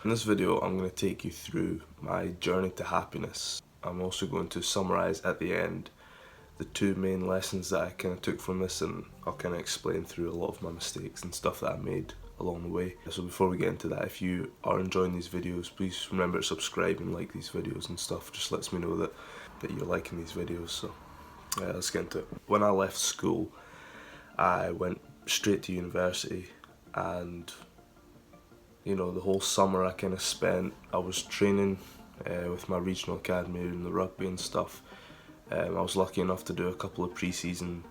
In this video I'm going to take you through my journey to happiness. I'm also going to summarise at the end the two main lessons that I kind of took from this, and I'll kind of explain through a lot of my mistakes and stuff that I made along the way. So before we get into that, if you are enjoying these videos, please remember to subscribe and like these videos and stuff. Just lets me know that you're liking these videos. So let's get into it. When I left school, I went straight to university, and the whole summer I kind of spent, I was training with my regional academy in the rugby and stuff. I was lucky enough to do a couple of pre-season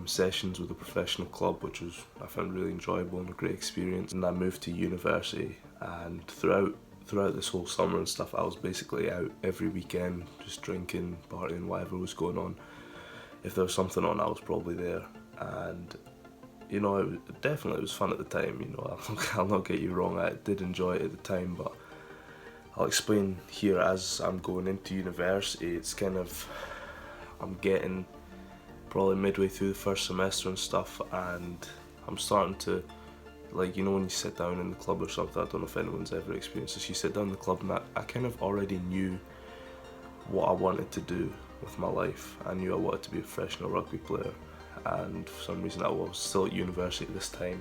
sessions with a professional club, which I found really enjoyable and a great experience. And I moved to university, and throughout this whole summer and stuff, I was basically out every weekend, just drinking, partying, whatever was going on. If there was something on, I was probably there. And it definitely was fun at the time. I'll not get you wrong, I did enjoy it at the time, but I'll explain here as I'm going into university. It's kind of, I'm getting probably midway through the first semester and stuff, and I'm starting to, when you sit down in the club or something, I don't know if anyone's ever experienced this, you sit down in the club and I kind of already knew what I wanted to do with my life. I knew I wanted to be a professional rugby player, and for some reason I was still at university at this time.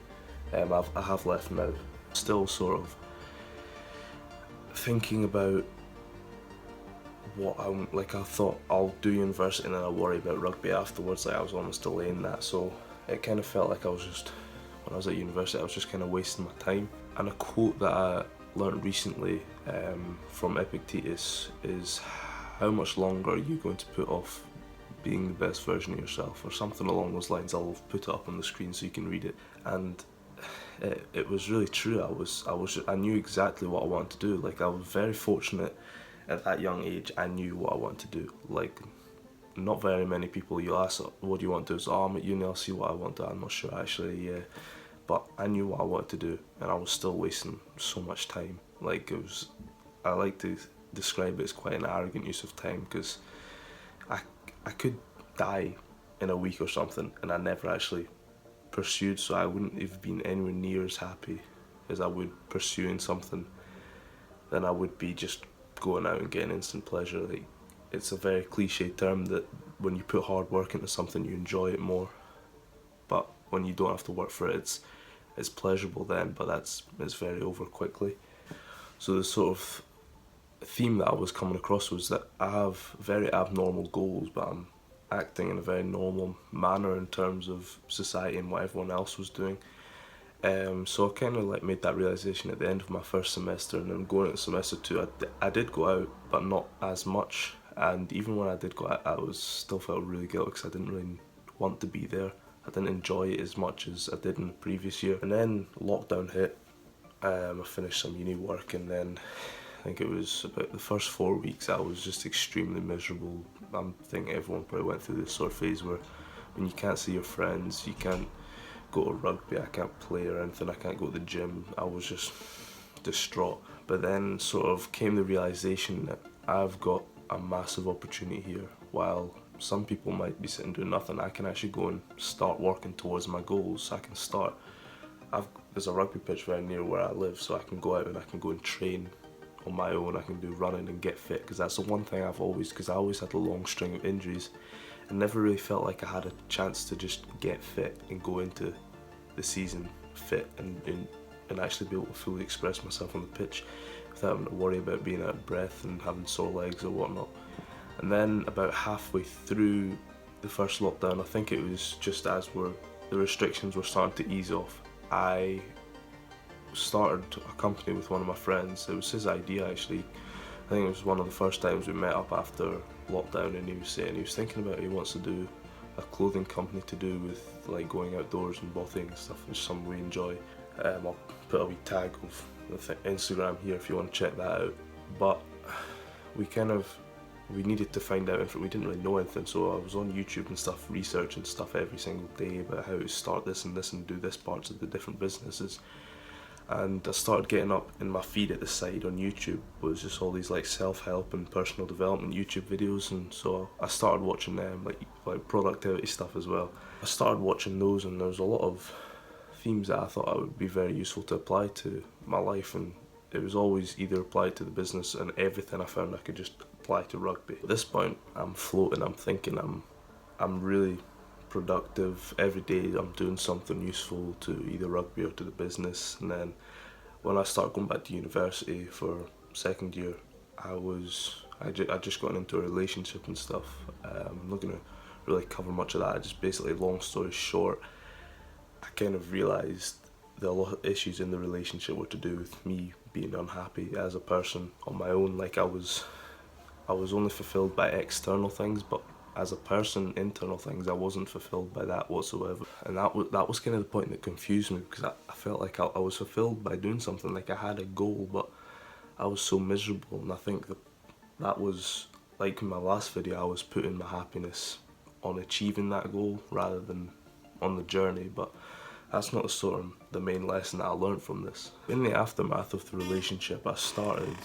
I have left now. Still sort of thinking about what I thought I'll do university and then I'll worry about rugby afterwards. I was almost delaying that, so it kind of felt like I was just, when I was at university, I was just kind of wasting my time. And a quote that I learned recently from Epictetus is, how much longer are you going to put off being the best version of yourself, or something along those lines. I'll put it up on the screen so you can read it. And it was really true. I knew exactly what I wanted to do. I was very fortunate at that young age. I knew what I wanted to do. Not very many people, you'll ask, what do you want to do? So, I'm at uni, I'll see what I want to do. I'm not sure actually, yeah. But I knew what I wanted to do, and I was still wasting so much time. I like to describe it as quite an arrogant use of time, because I could die in a week or something, and I never actually pursued, so I wouldn't have been anywhere near as happy as I would pursuing something than I would be just going out and getting instant pleasure. It's a very cliche term that when you put hard work into something, you enjoy it more, but when you don't have to work for it, it's pleasurable then, but it's very over quickly. So the sort of theme that I was coming across was that I have very abnormal goals, but I'm acting in a very normal manner in terms of society and what everyone else was doing. So I kind of made that realization at the end of my first semester, and then going into semester 2, I did go out, but not as much. And even when I did go out, I still felt really guilty because I didn't really want to be there. I didn't enjoy it as much as I did in the previous year. And then lockdown hit. I finished some uni work, and then I think it was about the first 4 weeks I was just extremely miserable. I think everyone probably went through this sort of phase where when you can't see your friends, you can't go to rugby, I can't play or anything, I can't go to the gym. I was just distraught. But then sort of came the realization that I've got a massive opportunity here. While some people might be sitting doing nothing, I can actually go and start working towards my goals. I can start, there's a rugby pitch very near where I live, so I can go out and I can go and train on my own. I can do running and get fit, because that's the one thing because I always had a long string of injuries and never really felt like I had a chance to just get fit and go into the season fit and actually be able to fully express myself on the pitch without having to worry about being out of breath and having sore legs or whatnot. And then about halfway through the first lockdown, I think it was just as the restrictions were starting to ease off, I started a company with one of my friends. It was his idea actually. I think it was one of the first times we met up after lockdown, and he was thinking about he wants to do a clothing company to do with going outdoors and bothing and stuff, which is something we enjoy. I'll put a wee tag of Instagram here if you want to check that out. But we needed to find out we didn't really know anything, so I was on YouTube and stuff, researching stuff every single day about how to start this and do this parts of the different businesses. And I started getting up in my feed at the side on YouTube was just all these self-help and personal development YouTube videos, and so I started watching them, like productivity stuff as well. I started watching those, and there's a lot of themes that I thought I would be very useful to apply to my life, and it was always either applied to the business, and everything I found I could just apply to rugby. At this point, I'm floating, I'm thinking I'm really productive. Every day I'm doing something useful to either rugby or to the business. And then when I started going back to university for second year, I just got into a relationship and stuff. I'm not going to really cover much of that. Just basically, long story short, I kind of realised that a lot of issues in the relationship were to do with me being unhappy as a person on my own. Like I was only fulfilled by external things, but as a person, internal things, I wasn't fulfilled by that whatsoever. And that was kind of the point that confused me, because I felt like I was fulfilled by doing something, like I had a goal, but I was so miserable. And I think that was, like in my last video, I was putting my happiness on achieving that goal rather than on the journey, but that's not the main lesson that I learned from this. In the aftermath of the relationship, I started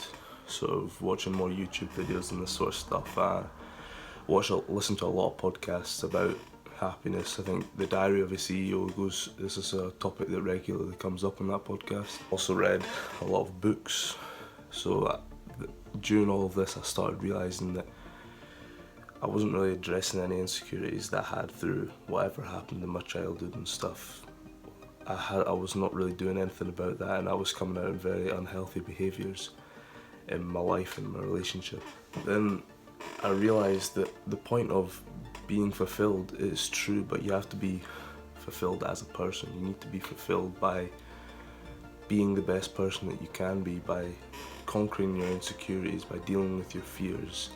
sort of watching more YouTube videos and this sort of stuff. I listen to a lot of podcasts about happiness. I think the Diary of a CEO this is a topic that regularly comes up in that podcast. Also read a lot of books. So during all of this, I started realising that I wasn't really addressing any insecurities that I had through whatever happened in my childhood and stuff. I was not really doing anything about that, and I was coming out in very unhealthy behaviours in my life and my relationship. Then I realised that the point of being fulfilled is true, but you have to be fulfilled as a person. You need to be fulfilled by being the best person that you can be, by conquering your insecurities, by dealing with your fears,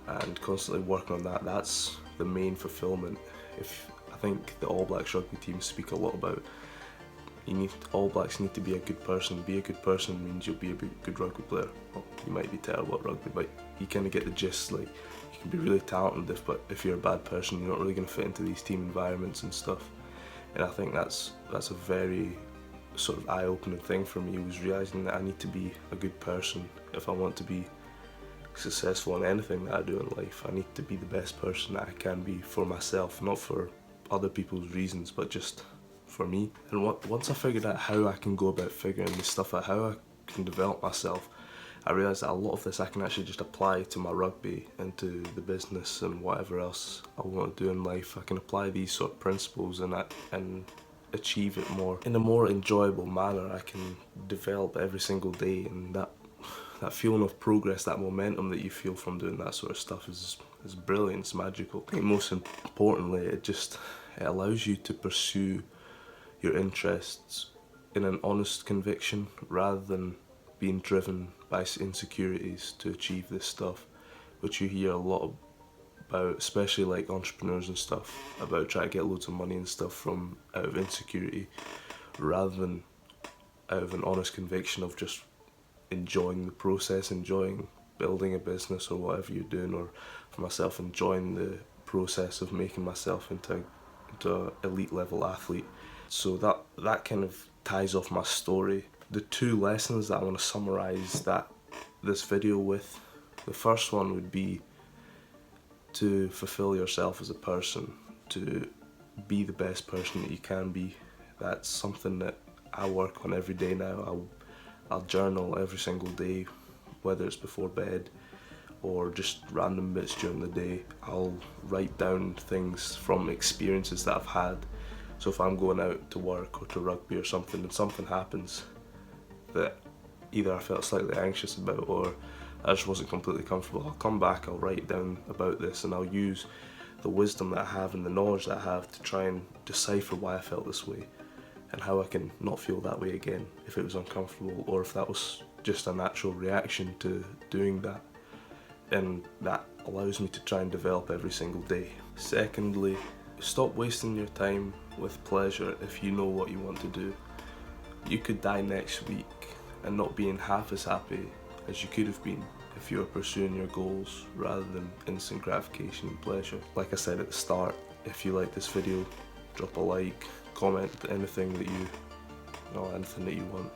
and constantly working on that. That's the main fulfillment. I think the All Blacks rugby team speak a lot about, All Blacks need to be a good person. Be a good person means you'll be a good rugby player. Well, you might be terrible at rugby, but you kind of get the gist. Like, you can be really talented, but if you're a bad person, you're not really going to fit into these team environments and stuff. And I think that's a very sort of eye-opening thing for me, was realising that I need to be a good person if I want to be successful in anything that I do in life. I need to be the best person that I can be for myself, not for other people's reasons, but just for me. And once I figured out how I can go about figuring this stuff out, how I can develop myself, I realised that a lot of this I can actually just apply to my rugby and to the business and whatever else I want to do in life. I can apply these sort of principles and achieve it in a more enjoyable manner. I can develop every single day, and that feeling of progress, that momentum that you feel from doing that sort of stuff is brilliant, it's magical. I think most importantly, it allows you to pursue your interests in an honest conviction rather than being driven by insecurities to achieve this stuff, which you hear a lot about, especially like entrepreneurs and stuff, about trying to get loads of money and stuff from out of insecurity rather than out of an honest conviction of just enjoying the process, enjoying building a business or whatever you're doing, or for myself, enjoying the process of making myself into an elite level athlete. So that kind of ties off my story. The two lessons that I want to summarise this video with, the first one would be to fulfill yourself as a person, to be the best person that you can be. That's something that I work on every day now. I'll journal every single day, whether it's before bed or just random bits during the day. I'll write down things from experiences that I've had. So if I'm going out to work or to rugby or something, and something happens that either I felt slightly anxious about or I just wasn't completely comfortable, I'll come back, I'll write down about this, and I'll use the wisdom that I have and the knowledge that I have to try and decipher why I felt this way and how I can not feel that way again if it was uncomfortable, or if that was just a natural reaction to doing that. And that allows me to try and develop every single day. Secondly, stop wasting your time with pleasure if you know what you want to do. You could die next week and not being half as happy as you could have been if you were pursuing your goals rather than instant gratification and pleasure. Like I said at the start, if you like this video, drop a like, comment anything that you want.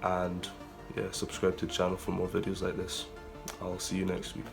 And yeah, subscribe to the channel for more videos like this. I'll see you next week.